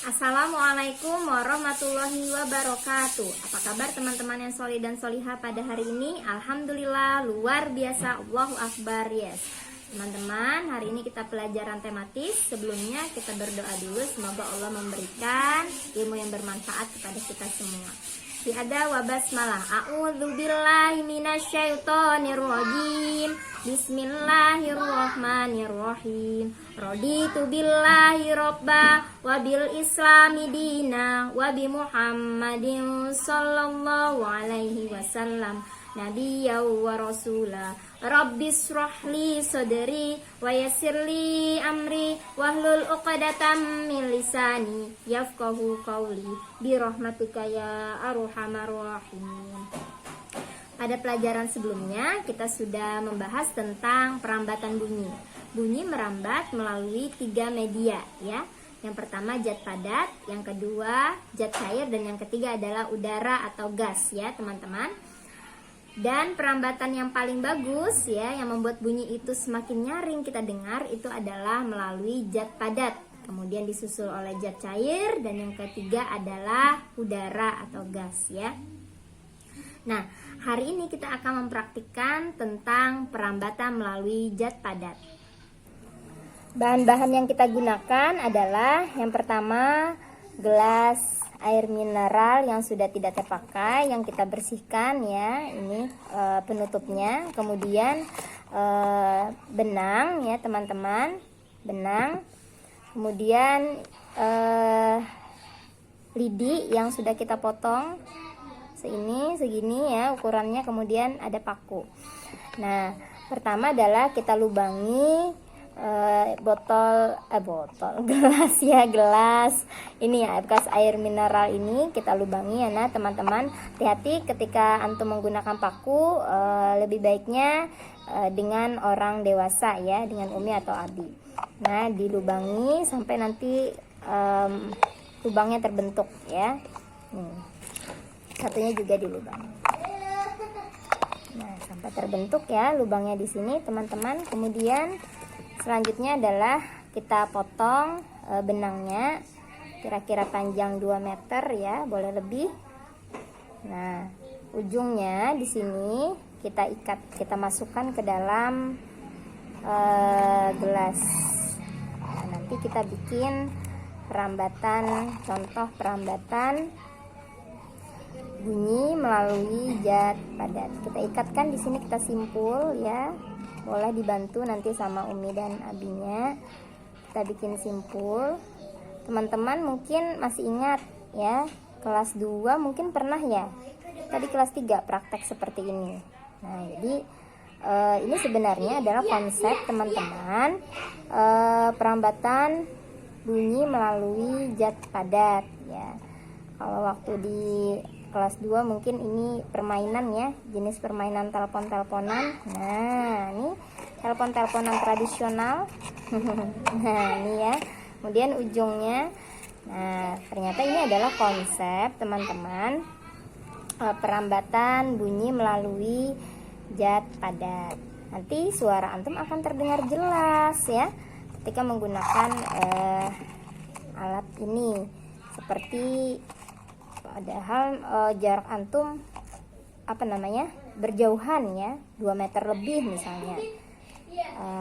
Assalamualaikum warahmatullahi wabarakatuh. Apa kabar teman-teman yang solih dan solihah pada hari ini? Alhamdulillah, luar biasa, Allahu Akbar, yes. Teman-teman, hari ini kita pelajaran tematis. Sebelumnya kita berdoa dulu, semoga Allah memberikan ilmu yang bermanfaat kepada kita semua. Syahadah wa basmalah. A'udzubillahi minasyaitonirrajim. Bismillahirrahmanirrahim. Raditu billahi robba wa bil islami dina wa bi Muhammadin sallallahu alaihi wasallam nabiyya wa rasula. Rabbis rahli sadri wa yassirli amri wahlul uqdatam min lisani yafqahu qawli bi rahmatika ya arhamar rahimin. Pada pelajaran sebelumnya kita sudah membahas tentang perambatan bunyi. Bunyi merambat melalui 3 media ya. Yang pertama zat padat, yang kedua zat cair, dan yang ketiga adalah udara atau gas ya teman-teman. Dan perambatan yang paling bagus ya, yang membuat bunyi itu semakin nyaring kita dengar, itu adalah melalui zat padat. Kemudian disusul oleh zat cair, dan yang ketiga adalah udara atau gas ya. Nah, hari ini kita akan mempraktikkan tentang perambatan melalui zat padat. Bahan-bahan yang kita gunakan adalah yang pertama gelas air mineral yang sudah tidak terpakai, yang kita bersihkan ya, ini penutupnya. Kemudian benang ya teman-teman, benang. Kemudian lidi yang sudah kita potong segini ya ukurannya. Kemudian ada paku. Nah, pertama adalah kita lubangi gelas ya, gelas ini ya, bekas air mineral ini kita lubangi ya. Nah teman-teman, hati-hati ketika antum menggunakan paku, lebih baiknya dengan orang dewasa ya, dengan umi atau abi. Nah dilubangi sampai nanti lubangnya terbentuk ya. Satunya juga dilubangi. Nah sampai terbentuk ya lubangnya di sini teman-teman. Kemudian selanjutnya adalah kita potong benangnya, kira-kira panjang 2 meter ya, boleh lebih. Nah, ujungnya di sini kita ikat, kita masukkan ke dalam gelas. Nah, nanti kita bikin perambatan, contoh perambatan bunyi melalui zat padat. Kita ikatkan di sini, kita simpul ya. Boleh dibantu nanti sama umi dan abinya. Kita bikin simpul. Teman-teman mungkin masih ingat ya, kelas 2 mungkin pernah ya, tadi kelas 3 praktek seperti ini. Nah jadi ini sebenarnya adalah konsep teman-teman, perambatan bunyi melalui zat padat ya. Kalau waktu di kelas 2 mungkin ini permainan ya, jenis permainan telepon-teleponan. Nah ini telepon-teleponan tradisional. Nah ini ya, kemudian ujungnya. Nah ternyata ini adalah konsep teman-teman, perambatan bunyi melalui zat padat. Nanti suara antum akan terdengar jelas ya ketika menggunakan alat ini. Seperti padahal jarak antum berjauhan ya, 2 meter lebih misalnya,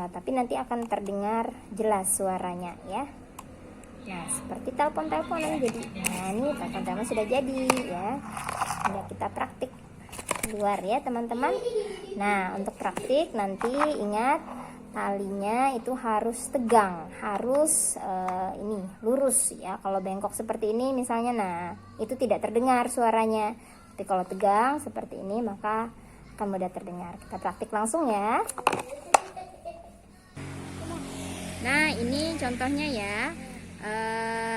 tapi nanti akan terdengar jelas suaranya ya. Nah seperti telepon-teleponan jadi. Nah ini telepon-telepon sudah jadi ya. Tinggal kita praktik luar ya teman-teman. Nah untuk praktik nanti ingat, talinya itu harus tegang, harus ini lurus ya. Kalau bengkok seperti ini misalnya, nah itu tidak terdengar suaranya. Tapi kalau tegang seperti ini maka akan mudah terdengar. Kita praktik langsung ya. Nah ini contohnya ya,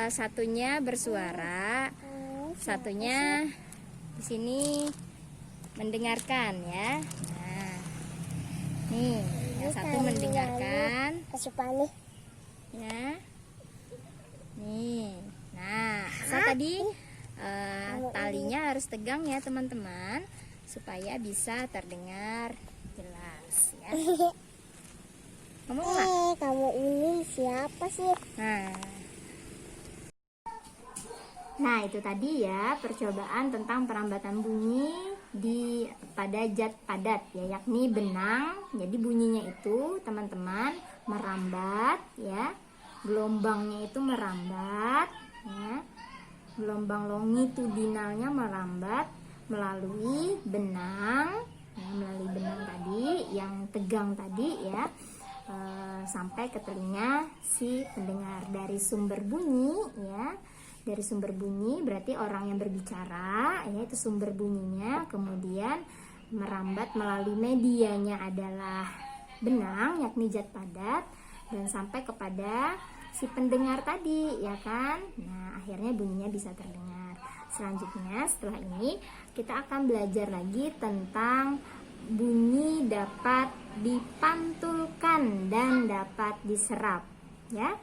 satunya bersuara, satunya di sini mendengarkan ya. Nah nih, yang satu mendengarkan ya. Nih, nah tadi talinya harus tegang ya teman-teman, supaya bisa terdengar jelas ya. Kamu ini siapa sih? Nah Nah, itu tadi ya percobaan tentang perambatan bunyi pada zat padat ya, yakni benang. Jadi bunyinya itu teman-teman merambat ya. Gelombangnya itu merambat ya. Gelombang longitudinalnya merambat melalui benang ya, melalui benang tadi yang tegang tadi ya, sampai ke telinga si pendengar. Dari sumber bunyi ya, dari sumber bunyi berarti orang yang berbicara ya, itu sumber bunyinya, kemudian merambat melalui medianya adalah benang yakni zat padat dan sampai kepada si pendengar tadi ya kan. Nah, akhirnya bunyinya bisa terdengar. Selanjutnya setelah ini kita akan belajar lagi tentang bunyi dapat dipantulkan dan dapat diserap ya.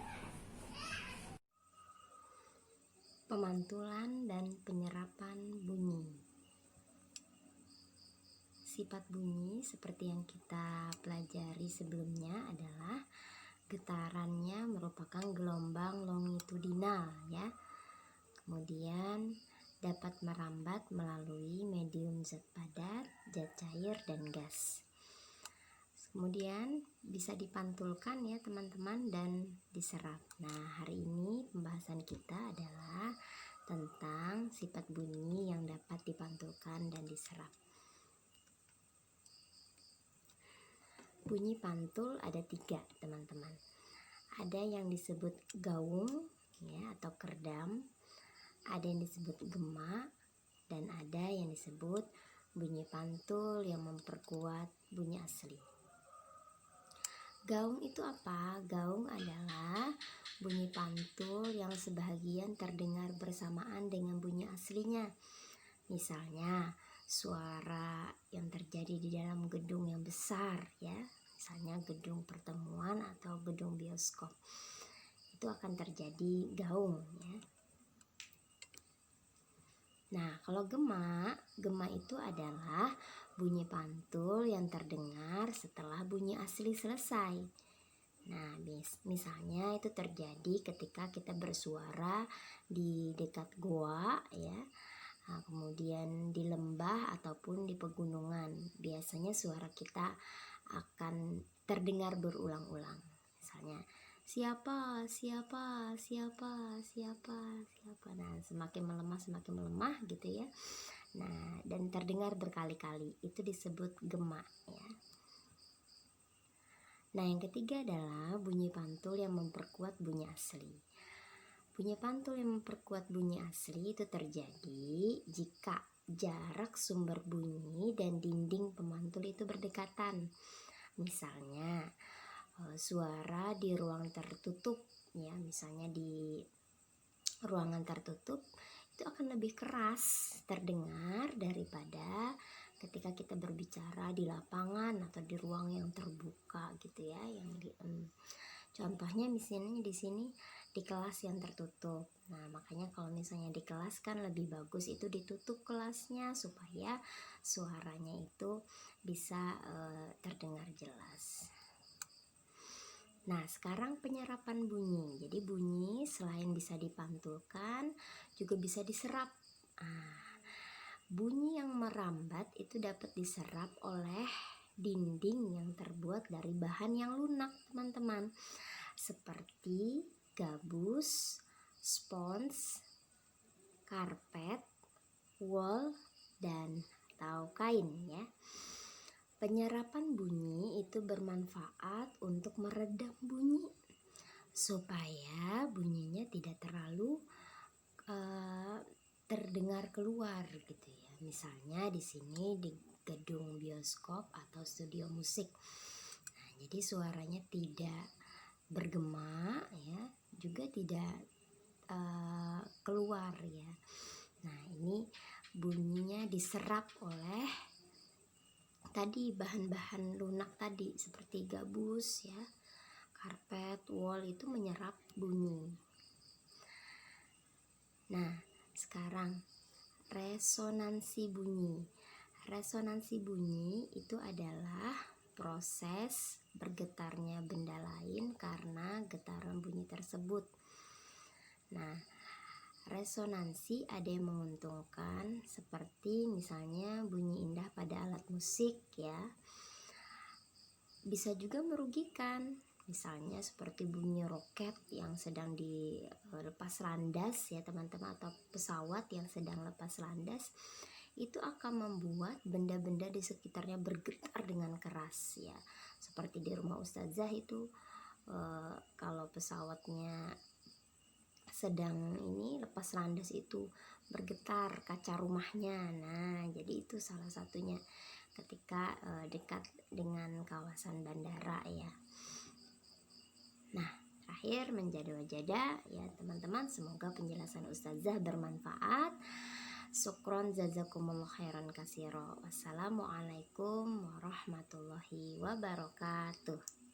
Pemantulan dan penyerapan bunyi. Sifat bunyi seperti yang kita pelajari sebelumnya adalah getarannya merupakan gelombang longitudinal ya. Kemudian dapat merambat melalui medium zat padat, zat cair, dan gas. Kemudian bisa dipantulkan ya teman-teman dan diserap. Nah, hari ini pembahasan kita adalah tentang sifat bunyi yang dapat dipantulkan dan diserap. Bunyi pantul ada 3 teman-teman. Ada yang disebut gaung ya atau kerdam, ada yang disebut gema, dan ada yang disebut bunyi pantul yang memperkuat bunyi asli. Gaung itu apa? Gaung adalah bunyi pantul yang sebahagian terdengar bersamaan dengan bunyi aslinya. Misalnya suara yang terjadi di dalam gedung yang besar ya, misalnya gedung pertemuan atau gedung bioskop, itu akan terjadi gaung ya. Nah, kalau gema itu adalah bunyi pantul yang terdengar setelah bunyi asli selesai. Nah, misalnya itu terjadi ketika kita bersuara di dekat goa ya, kemudian di lembah ataupun di pegunungan. Biasanya suara kita akan terdengar berulang-ulang. Misalnya siapa. Nah, semakin melemah gitu ya. Nah, dan terdengar berkali-kali. Itu disebut gema ya. Nah, yang ketiga adalah bunyi pantul yang memperkuat bunyi asli. Bunyi pantul yang memperkuat bunyi asli itu terjadi jika jarak sumber bunyi dan dinding pemantul itu berdekatan. Misalnya suara di ruang tertutup ya, misalnya di ruangan tertutup itu akan lebih keras terdengar daripada ketika kita berbicara di lapangan atau di ruang yang terbuka gitu ya, contohnya misalnya di sini di kelas yang tertutup. Nah, makanya kalau misalnya di kelas kan lebih bagus itu ditutup kelasnya supaya suaranya itu bisa terdengar jelas. Nah, sekarang penyerapan bunyi. Jadi bunyi selain bisa dipantulkan juga bisa diserap. Bunyi yang merambat itu dapat diserap oleh dinding yang terbuat dari bahan yang lunak, teman-teman. Seperti gabus, spons, karpet, wol, dan atau kain ya. Penyerapan bunyi itu bermanfaat untuk meredam bunyi supaya bunyinya tidak terlalu terdengar keluar gitu ya. Misalnya di sini di gedung bioskop atau studio musik. Nah, jadi suaranya tidak bergema ya, juga tidak keluar ya. Nah, ini bunyinya diserap oleh tadi bahan-bahan lunak tadi seperti gabus ya, karpet, wol itu menyerap bunyi. Nah, sekarang resonansi bunyi. Resonansi bunyi itu adalah proses bergetarnya benda lain karena getaran bunyi tersebut. Nah, Resonansi ada yang menguntungkan, seperti misalnya bunyi indah pada alat musik ya. Bisa juga merugikan, misalnya seperti bunyi roket yang sedang dilepas landas ya teman-teman, atau pesawat yang sedang lepas landas. Itu akan membuat benda-benda di sekitarnya bergetar dengan keras ya. Seperti di rumah ustazah itu kalau pesawatnya sedang lepas landas itu bergetar kaca rumahnya. Nah, jadi itu salah satunya ketika dekat dengan kawasan bandara ya. Nah, terakhir menjadi wajada ya teman-teman, semoga penjelasan ustazah bermanfaat. Syukron jazakumullah khairan katsira. Wassalamualaikum warahmatullahi wabarakatuh.